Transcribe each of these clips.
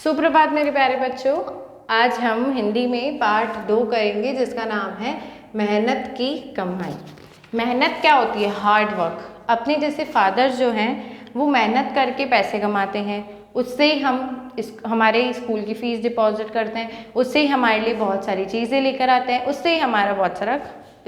सुप्रभात मेरे प्यारे बच्चों। आज हम हिंदी में पार्ट 2 करेंगे जिसका नाम है मेहनत की कमाई। मेहनत क्या होती है? Hard work. अपने जैसे फादर जो हैं वो मेहनत करके पैसे कमाते हैं, उससे ही हम हमारे स्कूल की फ़ीस डिपॉजिट करते हैं, उससे ही हमारे लिए बहुत सारी चीज़ें लेकर आते हैं, उससे ही हमारा बहुत सारा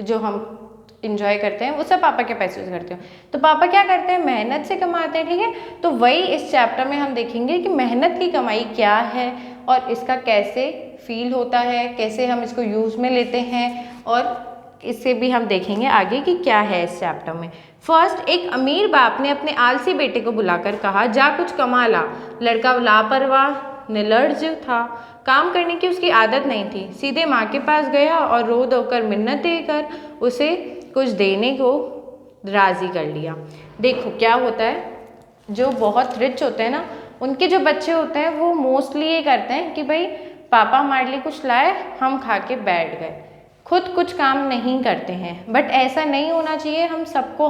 जो हम इंजॉय करते हैं वो सब पापा के पैसे से करते हैं। तो पापा क्या करते हैं? मेहनत से कमाते हैं। ठीक है, तो वही इस चैप्टर में हम देखेंगे कि मेहनत की कमाई क्या है और इसका कैसे फील होता है, कैसे हम इसको यूज़ में लेते हैं, और इससे भी हम देखेंगे आगे कि क्या है इस चैप्टर में। फर्स्ट, एक अमीर बाप ने अपने आलसी बेटे को बुलाकर कहा, जा कुछ कमा ला। लड़का लापरवाह निर्लज्ज था, काम करने की उसकी आदत नहीं थी। सीधे माँ के पास गया और रो धोकर मिन्नत देकर उसे कुछ देने को राज़ी कर लिया। देखो क्या होता है, जो बहुत रिच होते हैं ना, उनके जो बच्चे होते हैं वो मोस्टली ये करते हैं कि भाई पापा हमारे लिए कुछ लाए, हम खा के बैठ गए, खुद कुछ काम नहीं करते हैं। बट ऐसा नहीं होना चाहिए, हम सबको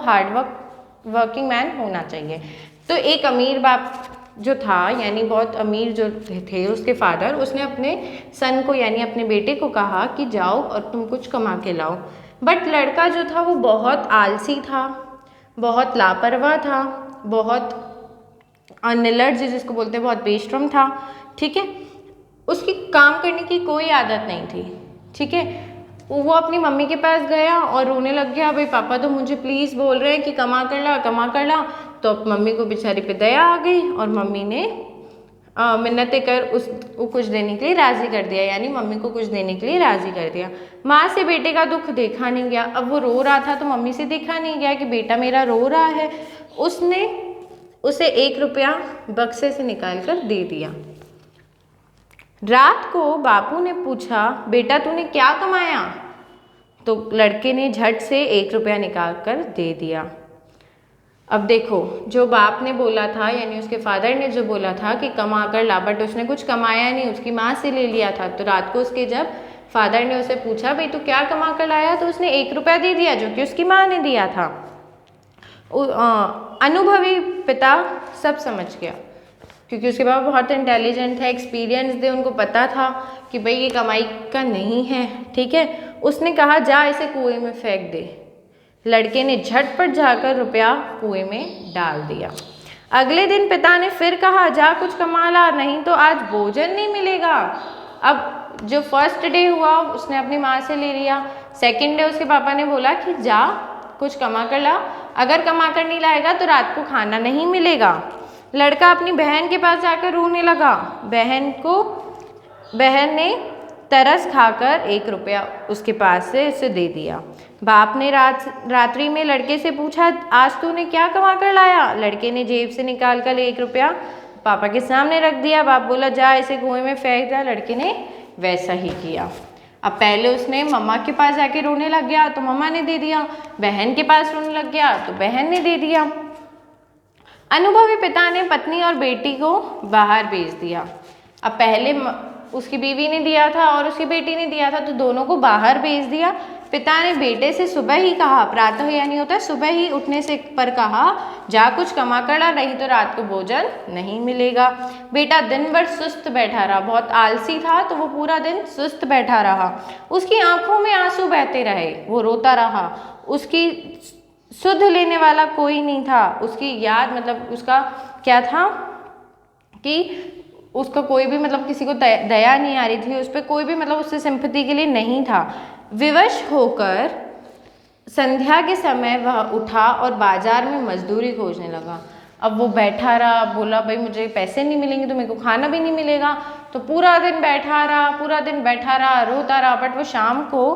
वर्किंग मैन होना चाहिए। तो एक अमीर बाप जो था, यानी बहुत अमीर जो थे उसके फादर, उसने अपने सन को यानी अपने बेटे को कहा कि जाओ और तुम कुछ कमा के लाओ। बट लड़का जो था वो बहुत आलसी था, बहुत लापरवाह था, बहुत निर्लज्ज जिसको बोलते हैं, बहुत बेशरम था। ठीक है, उसकी काम करने की कोई आदत नहीं थी। ठीक है, वो अपनी मम्मी के पास गया और रोने लग गया, भाई पापा तो मुझे प्लीज़ बोल रहे हैं कि कमा कर ला कमा कर ला। तो मम्मी को बेचारी पे दया आ गई और मम्मी ने मिन्नतें कर उसको कुछ देने के लिए राज़ी कर दिया, यानी मम्मी को कुछ देने के लिए राज़ी कर दिया। माँ से बेटे का दुख देखा नहीं गया। अब वो रो रहा था तो मम्मी से देखा नहीं गया कि बेटा मेरा रो रहा है। उसने उसे 1 रुपया बक्से से निकाल कर दे दिया। रात को बापू ने पूछा, बेटा तूने क्या कमाया? तो लड़के ने झट से 1 रुपया निकाल कर दे दिया। अब देखो, जो बाप ने बोला था यानी उसके फादर ने जो बोला था कि कमा कर ला, बट उसने कुछ कमाया नहीं, उसकी माँ से ले लिया था। तो रात को उसके जब फादर ने उसे पूछा, भाई तू क्या कमा कर लाया? तो उसने 1 रुपया दे दिया जो कि उसकी माँ ने दिया था। अनुभवी पिता सब समझ गया, क्योंकि उसके पापा बहुत इंटेलिजेंट है, एक्सपीरियंस थे, उनको पता था कि भाई ये कमाई का नहीं है। ठीक है, उसने कहा जा इसे कुएं में फेंक दे। लड़के ने झटपट जाकर रुपया कुएं में डाल दिया। अगले दिन पिता ने फिर कहा, जा कुछ कमा ला, नहीं तो आज भोजन नहीं मिलेगा। अब जो फर्स्ट डे हुआ उसने अपनी माँ से ले लिया, सेकंड डे उसके पापा ने बोला कि जा कुछ कमा कर ला, अगर कमा कर नहीं लाएगा तो रात को खाना नहीं मिलेगा। लड़का अपनी बहन के पास जाकर रोने लगा। बहन ने तरस खाकर 1 रुपया उसके पास से उसे दे दिया। बाप ने रात्रि में लड़के से पूछा, आज तूने क्या कमा कर लाया? लड़के ने जेब से निकाल कर 1 रुपया पापा के सामने रख दिया। बाप बोला, जा इसे कुएं में फेंक दिया। लड़के ने वैसा ही किया। अब पहले उसने मम्मा के पास जाके रोने लग गया तो मम्मा ने दे दिया, बहन के पास रोने लग गया तो बहन ने दे दिया। अनुभवी पिता ने पत्नी और बेटी को बाहर भेज दिया। अब पहले उसकी बीवी ने दिया था और उसकी बेटी ने दिया था, तो दोनों को बाहर भेज दिया। पिता ने बेटे से सुबह ही कहा, प्रातः यानी होता है सुबह ही उठने से पर कहा, जा कुछ कमा कर ला, नहीं तो रात को भोजन नहीं मिलेगा। बेटा दिन भर सुस्त बैठा रहा, बहुत आलसी था तो वो पूरा दिन सुस्त बैठा रहा। उसकी आंखों में आंसू बहते रहे, वो रोता रहा। उसकी सुध लेने वाला कोई नहीं था। उसकी याद मतलब उसका क्या था कि उसका कोई भी मतलब किसी को दया नहीं आ रही थी उस पर, कोई भी मतलब उससे सिंपैथी के लिए नहीं था। विवश होकर संध्या के समय वह उठा और बाजार में मजदूरी खोजने लगा। अब वो बैठा रहा, बोला भाई मुझे पैसे नहीं मिलेंगे तो मेरे को खाना भी नहीं मिलेगा। तो पूरा दिन बैठा रहा, रोता रहा। बट वो शाम को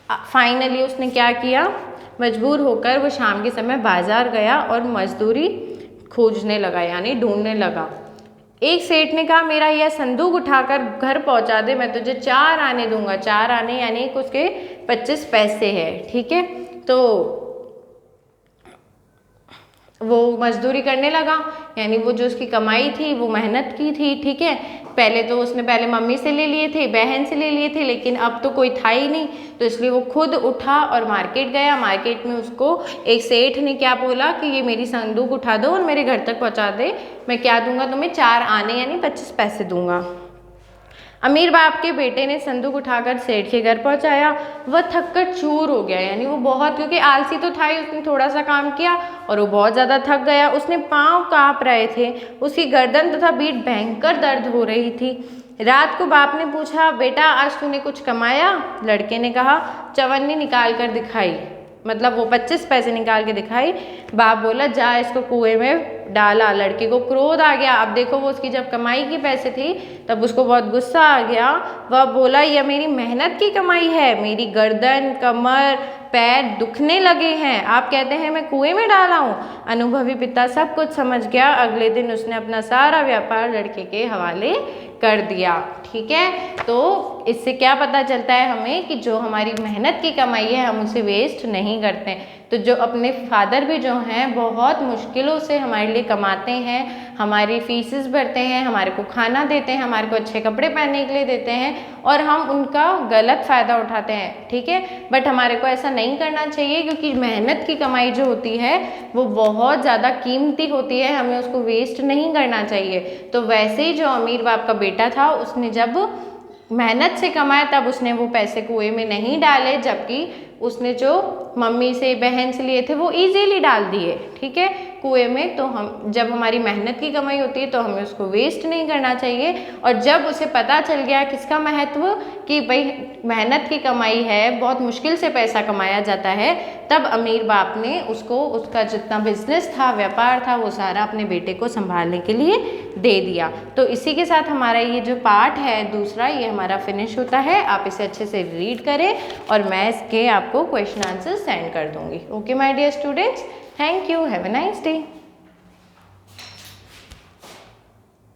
फाइनली उसने क्या किया, मजबूर होकर वो शाम के समय बाजार गया और मजदूरी खोजने लगा यानी ढूंढने लगा। एक सेठ ने कहा, मेरा यह संदूक उठाकर घर पहुंचा दे, मैं तुझे 4 आने दूंगा। 4 आने यानी उसके 25 पैसे है। ठीक है, तो वो मजदूरी करने लगा, यानी वो जो उसकी कमाई थी वो मेहनत की थी, ठीक है। पहले तो उसने पहले मम्मी से ले लिए थे, बहन से ले लिए थे, लेकिन अब तो कोई था ही नहीं, तो इसलिए वो खुद उठा और मार्केट गया। मार्केट में उसको एक सेठ ने क्या बोला कि ये मेरी संदूक उठा दो और मेरे घर तक पहुंचा दे, मैं क्या दूंगा तुम्हें, 4 आने यानी 25 पैसे दूंगा। अमीर बाप के बेटे ने संदूक उठाकर सेठ के घर पहुंचाया। वह थक कर चूर हो गया, यानी वो बहुत, क्योंकि आलसी तो था ही, उसने थोड़ा सा काम किया और वो बहुत ज़्यादा थक गया। उसने पाँव काँप रहे थे, उसकी गर्दन तथा पीठ भयंकर दर्द हो रही थी। रात को बाप ने पूछा, बेटा आज तूने कुछ कमाया? लड़के ने कहा, चवन्नी निकाल कर दिखाई, मतलब वो 25 पैसे निकाल के दिखाई। बाप बोला, जा इसको कुएं में डाला। लड़के को क्रोध आ गया। अब देखो वो उसकी जब कमाई की पैसे थी तब उसको बहुत गुस्सा आ गया। वह बोला, यह मेरी मेहनत की कमाई है, मेरी गर्दन कमर पैर दुखने लगे हैं, आप कहते हैं मैं कुएं में डाला हूँ। अनुभवी पिता सब कुछ समझ गया। अगले दिन उसने अपना सारा व्यापार लड़के के हवाले कर दिया, ठीक है। तो इससे क्या पता चलता है हमें कि जो हमारी मेहनत की कमाई है हम उसे वेस्ट नहीं करते। तो जो अपने फादर भी जो हैं बहुत मुश्किलों से हमारे लिए कमाते हैं, हमारी फीसेस भरते हैं, हमारे को खाना देते हैं, हमारे को अच्छे कपड़े पहनने के लिए देते हैं और हम उनका गलत फ़ायदा उठाते हैं, ठीक है। बट हमारे को ऐसा नहीं करना चाहिए, क्योंकि मेहनत की कमाई जो होती है वो बहुत ज़्यादा कीमती होती है, हमें उसको वेस्ट नहीं करना चाहिए। तो वैसे ही जो अमीर बाप का बेटा था उसने जब मेहनत से कमाया तब उसने वो पैसे कुएं में नहीं डाले, जबकि उसने जो मम्मी से बहन से लिए थे वो इजीली डाल दिए, ठीक है, कुएं में। तो हम जब हमारी मेहनत की कमाई होती है तो हमें उसको वेस्ट नहीं करना चाहिए। और जब उसे पता चल गया किसका महत्व, कि भाई मेहनत की कमाई है, बहुत मुश्किल से पैसा कमाया जाता है, तब अमीर बाप ने उसको उसका जितना बिजनेस था, व्यापार था, वो सारा अपने बेटे को संभालने के लिए दे दिया। तो इसी के साथ हमारा ये जो पार्ट है दूसरा, ये हमारा फिनिश होता है। आप इसे अच्छे से रीड करें और मैं इसके आपको क्वेश्चन आंसर सेंड कर दूंगी। Okay my dear students, thank you, have a nice day.